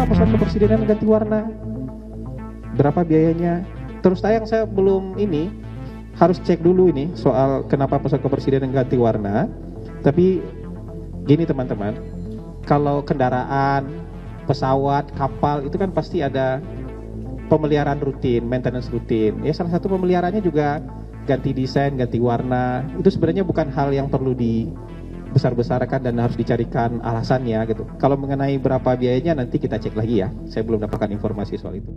kenapa pesawat kepresidenan ganti warna? Berapa biayanya? Terus saya belum ini, harus cek dulu ini soal kenapa pesawat kepresidenan ganti warna. Tapi gini teman-teman, kalau kendaraan, pesawat, kapal itu kan pasti ada pemeliharaan rutin, maintenance rutin. Ya salah satu pemeliharaannya juga ganti desain, ganti warna. Itu sebenarnya bukan hal yang perlu dibesar-besarkan dan harus dicarikan alasannya gitu. Kalau mengenai berapa biayanya nanti kita cek lagi ya. Saya belum dapatkan informasi soal itu.